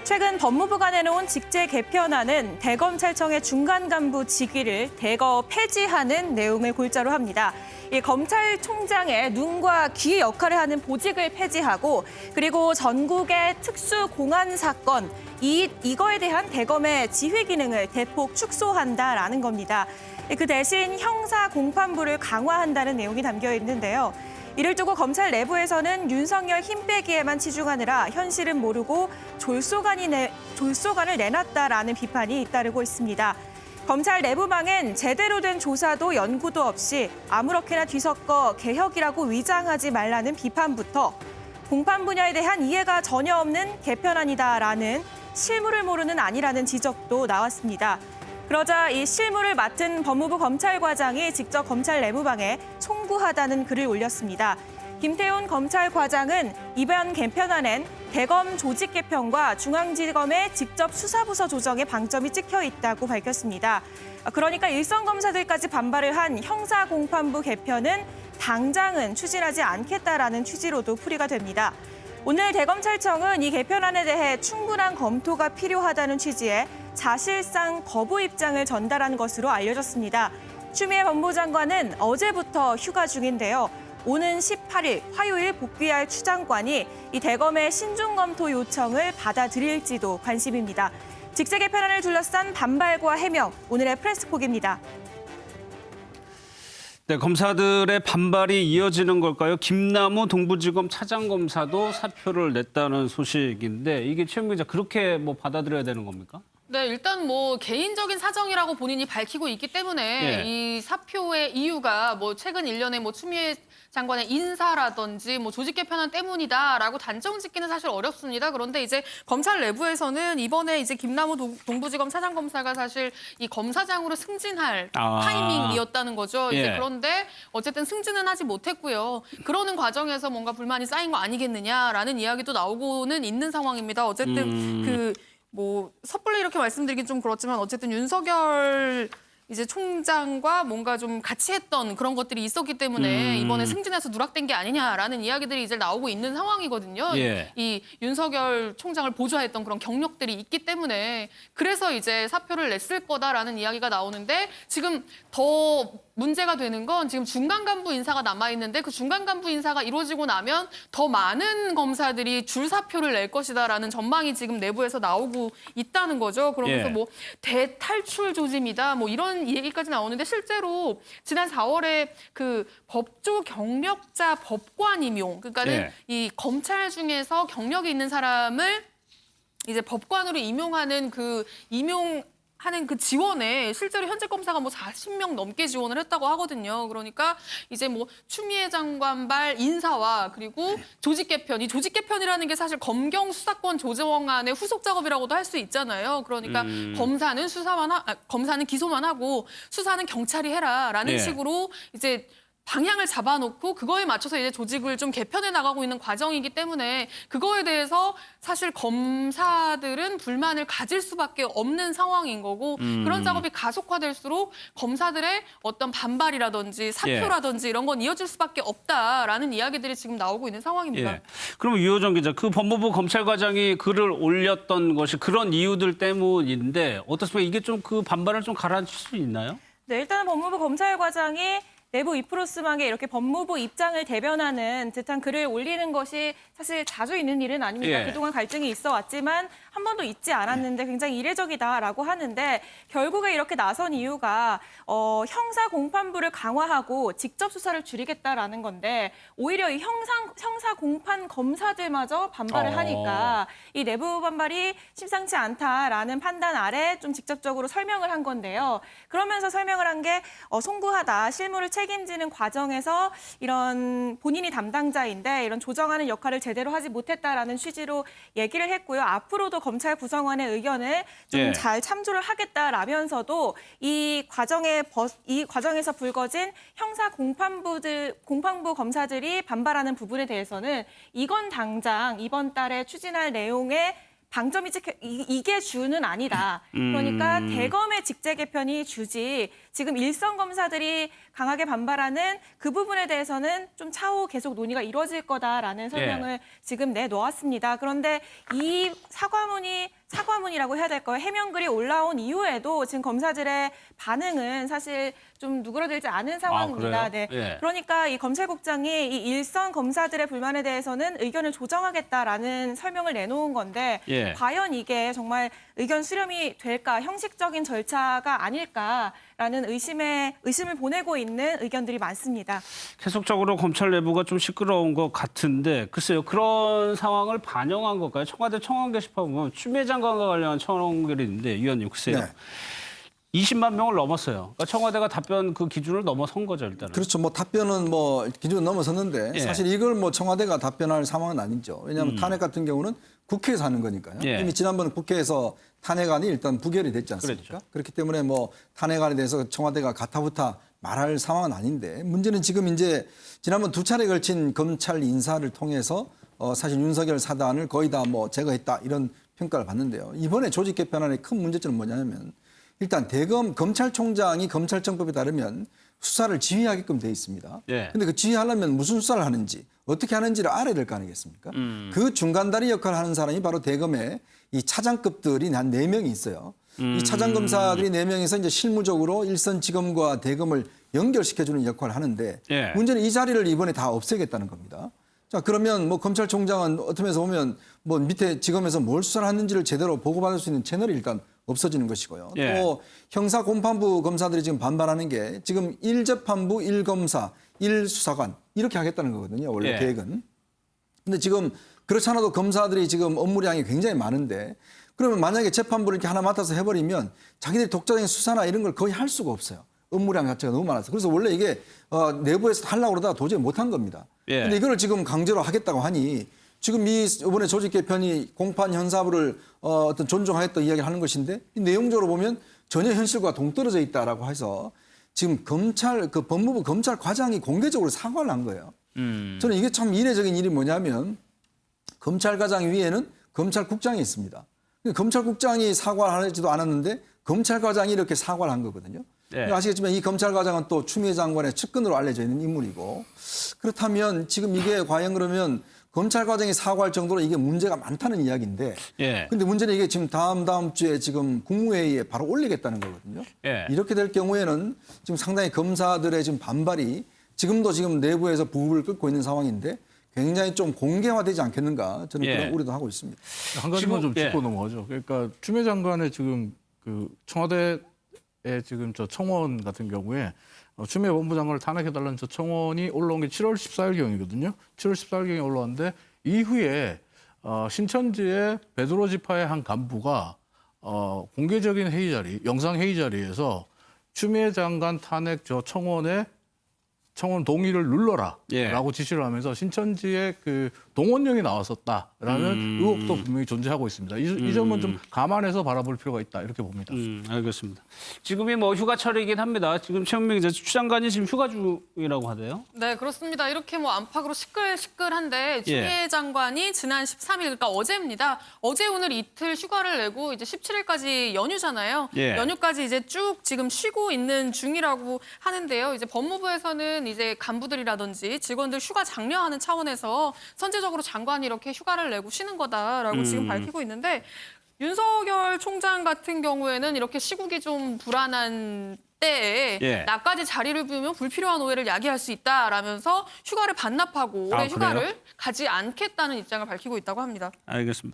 최근 법무부가 내놓은 직제 개편안은 대검찰청의 중간 간부 직위를 대거 폐지하는 내용을 골자로 합니다. 이 검찰총장의 눈과 귀 역할을 하는 보직을 폐지하고 그리고 전국의 특수 공안 사건 이거에 대한 대검의 지휘 기능을 대폭 축소한다라는 겁니다. 그 대신 형사 공판부를 강화한다는 내용이 담겨 있는데요. 이를 두고 검찰 내부에서는 윤석열 힘 빼기에만 치중하느라 현실은 모르고 졸소간을 내놨다라는 비판이 잇따르고 있습니다. 검찰 내부망엔 제대로 된 조사도 연구도 없이 아무렇게나 뒤섞어 개혁이라고 위장하지 말라는 비판부터 공판 분야에 대한 이해가 전혀 없는 개편안이다라는 실무를 모르는 안이라는 지적도 나왔습니다. 그러자 이 실무를 맡은 법무부 검찰과장이 직접 검찰 내부방에 총구하다는 글을 올렸습니다. 김태훈 검찰과장은 이번 개편안엔 대검 조직 개편과 중앙지검의 직접 수사부서 조정에 방점이 찍혀 있다고 밝혔습니다. 그러니까 일선 검사들까지 반발을 한 형사공판부 개편은 당장은 추진하지 않겠다라는 취지로도 풀이가 됩니다. 오늘 대검찰청은 이 개편안에 대해 충분한 검토가 필요하다는 취지의 사실상 거부 입장을 전달한 것으로 알려졌습니다. 추미애 법무장관은 어제부터 휴가 중인데요. 오는 18일 화요일 복귀할 추 장관이 이 대검의 신중 검토 요청을 받아들일지도 관심입니다. 직제 개편안을 둘러싼 반발과 해명, 오늘의 프레스폭입니다. 네, 검사들의 반발이 이어지는 걸까요? 김남우 동부지검 차장검사도 사표를 냈다는 소식인데 이게 최영 기자 그렇게 받아들여야 되는 겁니까? 네, 일단 개인적인 사정이라고 본인이 밝히고 있기 때문에 이 사표의 이유가 최근 1년에 추미애 장관의 인사라든지 조직 개편안 때문이다라고 단정 짓기는 사실 어렵습니다. 그런데 이제 검찰 내부에서는 이번에 이제 김남우 동부지검 차장검사가 사실 이 검사장으로 승진할 타이밍이었다는 거죠. 이제 그런데 어쨌든 승진은 하지 못했고요. 그러는 과정에서 뭔가 불만이 쌓인 거 아니겠느냐라는 이야기도 나오고는 있는 상황입니다. 어쨌든 섣불리 이렇게 말씀드리긴 좀 그렇지만 어쨌든 윤석열 이제 총장과 뭔가 좀 같이 했던 그런 것들이 있었기 때문에 이번에 승진해서 누락된 게 아니냐라는 이야기들이 이제 나오고 있는 상황이거든요. 이 윤석열 총장을 보좌했던 그런 경력들이 있기 때문에 그래서 이제 사표를 냈을 거다라는 이야기가 나오는데 지금 더 문제가 되는 건 지금 중간 간부 인사가 남아있는데 그 중간 간부 인사가 이루어지고 나면 더 많은 검사들이 줄 사표를 낼 것이다라는 전망이 지금 내부에서 나오고 있다는 거죠. 그러면서 대탈출 조짐이다 이런 얘기까지 나오는데 실제로 지난 4월에 그 법조 경력자 법관 임용 그러니까는 이 검찰 중에서 경력이 있는 사람을 이제 법관으로 임용하는 그 지원에 실제로 현직 검사가 40명 넘게 지원을 했다고 하거든요. 그러니까 이제 추미애 장관발 인사와 그리고 조직 개편, 이 조직 개편이라는 게 사실 검경 수사권 조정안의 후속 작업이라고도 할 수 있잖아요. 그러니까 검사는 기소만 하고 수사는 경찰이 해라라는 식으로 이제 방향을 잡아놓고 그거에 맞춰서 이제 조직을 좀 개편해 나가고 있는 과정이기 때문에 그거에 대해서 사실 검사들은 불만을 가질 수밖에 없는 상황인 거고 그런 작업이 가속화될수록 검사들의 어떤 반발이라든지 사표라든지 이런 건 이어질 수밖에 없다라는 이야기들이 지금 나오고 있는 상황입니다. 그러면 유호정 기자, 그 법무부 검찰과장이 글을 올렸던 것이 그런 이유들 때문인데 어떻습니까? 이게 좀 그 반발을 좀 가라앉힐 수 있나요? 네, 일단은 법무부 검찰과장이 내부 이프로스망에 이렇게 법무부 입장을 대변하는 듯한 글을 올리는 것이 사실 자주 있는 일은 아닙니다. 그동안 갈등이 있어 왔지만 한 번도 있지 않았는데 굉장히 이례적이다라고 하는데 결국에 이렇게 나선 이유가 형사 공판부를 강화하고 직접 수사를 줄이겠다라는 건데 오히려 이 형사 공판 검사들마저 반발을 하니까 이 내부 반발이 심상치 않다라는 판단 아래 좀 직접적으로 설명을 한 건데요. 그러면서 설명을 한 게 송구하다, 실무를 책임지는 과정에서 이런 본인이 담당자인데 이런 조정하는 역할을 제대로 하지 못했다라는 취지로 얘기를 했고요. 앞으로도 검찰 구성원의 의견을 좀 잘 참조를 하겠다라면서도 이 과정에서 불거진 형사 공판부 검사들이 반발하는 부분에 대해서는 이건 당장 이번 달에 추진할 내용에 방점이 찍혀 이게 주는 아니다. 그러니까 대검의 직제 개편이 주지 지금 일선 검사들이 강하게 반발하는 그 부분에 대해서는 좀 차후 계속 논의가 이루어질 거다라는 설명을 지금 내놓았습니다. 그런데 이 사과문이라고 해야 될까요? 해명글이 올라온 이후에도 지금 검사들의 반응은 사실 좀 누그러들지 않은 상황입니다. 그래요? 예. 그러니까 이 검찰국장이 이 일선 검사들의 불만에 대해서는 의견을 조정하겠다라는 설명을 내놓은 건데 예. 과연 이게 정말 의견 수렴이 될까, 형식적인 절차가 아닐까라는 의심을 보내고 있는 의견들이 많습니다. 계속적으로 검찰 내부가 좀 시끄러운 것 같은데 글쎄요. 그런 상황을 반영한 걸까요? 청와대 청원 게시판 보면 추미애 장관과 관련한 청원글이 있는데 위원님 글쎄요. 네. 20만 명을 넘었어요. 그러니까 청와대가 답변 그 기준을 넘어선 거죠, 일단은. 그렇죠. 뭐 답변은 뭐 기준 넘어섰는데 예. 사실 이걸 뭐 청와대가 답변할 상황은 아니죠. 왜냐하면 탄핵 같은 경우는 국회에서 하는 거니까요. 예. 이미 지난번 국회에서 탄핵안이 일단 부결이 됐지 않습니까? 그렇죠. 그렇기 때문에 뭐 탄핵안에 대해서 청와대가 가타부타 말할 상황은 아닌데 문제는 지금 이제 지난번 2차례 걸친 검찰 인사를 통해서 사실 윤석열 사단을 거의 다 뭐 제거했다 이런 평가를 받는데요. 이번에 조직 개편안의 큰 문제점은 뭐냐면 일단 대검 검찰총장이 검찰청법에 따르면 수사를 지휘하게끔 돼 있습니다. 예. 근데 그 지휘하려면 무슨 수사를 하는지 어떻게 하는지를 알아야 될 거 아니겠습니까? 그 중간다리 역할을 하는 사람이 바로 대검의 이 차장급들이 한 4명이 있어요. 이 차장검사들이 4명이서 이제 실무적으로 일선지검과 대검을 연결시켜주는 역할을 하는데 예. 문제는 이 자리를 이번에 다 없애겠다는 겁니다. 자, 그러면 뭐 검찰총장은 어떤 면에서 보면 뭐 밑에 지검에서 뭘 수사를 했는지를 제대로 보고받을 수 있는 채널이 일단 없어지는 것이고요. 예. 또 형사 공판부 검사들이 지금 반발하는 게 지금 1재판부 1검사 1수사관 이렇게 하겠다는 거거든요. 원래 예. 계획은. 근데 지금 그렇지 않아도 검사들이 지금 업무량이 굉장히 많은데 그러면 만약에 재판부를 이렇게 하나 맡아서 해버리면 자기들이 독자적인 수사나 이런 걸 거의 할 수가 없어요. 업무량 자체가 너무 많아서. 그래서 원래 이게 내부에서 하려고 그러다가 도저히 못한 겁니다. 예. 근데 이거를 지금 강제로 하겠다고 하니 지금 이번에 조직 개편이 공판 형사부를 어떤 존중하겠다 이야기를 하는 것인데 이 내용적으로 보면 전혀 현실과 동떨어져 있다라고 해서 지금 검찰 그 법무부 검찰 과장이 공개적으로 사과를 한 거예요. 저는 이게 참 이례적인 일이 뭐냐면 검찰과장 위에는 검찰국장이 있습니다. 근데 검찰국장이 사과를 하지도 않았는데 검찰과장이 이렇게 사과를 한 거거든요. 네. 아시겠지만 이 검찰과장은 또 추미애 장관의 측근으로 알려져 있는 인물이고 그렇다면 지금 이게 과연 그러면 검찰과장이 사과할 정도로 이게 문제가 많다는 이야기인데 예. 근데 문제는 이게 지금 다음 주에 지금 국무회의에 바로 올리겠다는 거거든요. 예. 이렇게 될 경우에는 지금 상당히 검사들의 지금 반발이 지금도 지금 내부에서 부부를 끓고 있는 상황인데 굉장히 좀 공개화되지 않겠는가 저는 예. 그런 우려도 하고 있습니다. 한 가지만 좀 지금, 짚고 예. 넘어가죠. 그러니까 추미애 장관의 지금 그 청와대의 지금 저 청원 같은 경우에 추미애 법무장관을 탄핵해달라는 저 청원이 올라온 게 7월 14일경이거든요. 7월 14일경에 올라왔는데 이후에 신천지의 베드로 지파의 한 간부가 공개적인 회의 자리, 영상 회의 자리에서 추미애 장관 탄핵 저 청원 동의를 눌러라라고 예. 지시를 하면서 신천지의 그 동원령이 나왔었다라는 의혹도 분명히 존재하고 있습니다. 이 점은 좀 감안해서 바라볼 필요가 있다 이렇게 봅니다. 알겠습니다. 지금이 뭐 휴가철이긴 합니다. 지금 최은미 기자 추 장관이 지금 휴가 중이라고 하대요. 네, 그렇습니다. 이렇게 뭐 안팎으로 시끌시끌한데 추미애 장관이 지난 13일, 그러니까 어제입니다. 어제 오늘 이틀 휴가를 내고 이제 17일까지 연휴잖아요. 예. 연휴까지 이제 쭉 지금 쉬고 있는 중이라고 하는데요. 이제 법무부에서는 이제 간부들이라든지 직원들 휴가 장려하는 차원에서 선제적으로 장관이 이렇게 휴가를 내고 쉬는 거다라고 지금 밝히고 있는데 윤석열 총장 같은 경우에는 이렇게 시국이 좀 불안한 때에 예. 나까지 자리를 비우면 불필요한 오해를 야기할 수 있다라면서 휴가를 반납하고 올해 그래요? 휴가를 가지 않겠다는 입장을 밝히고 있다고 합니다. 알겠습니다.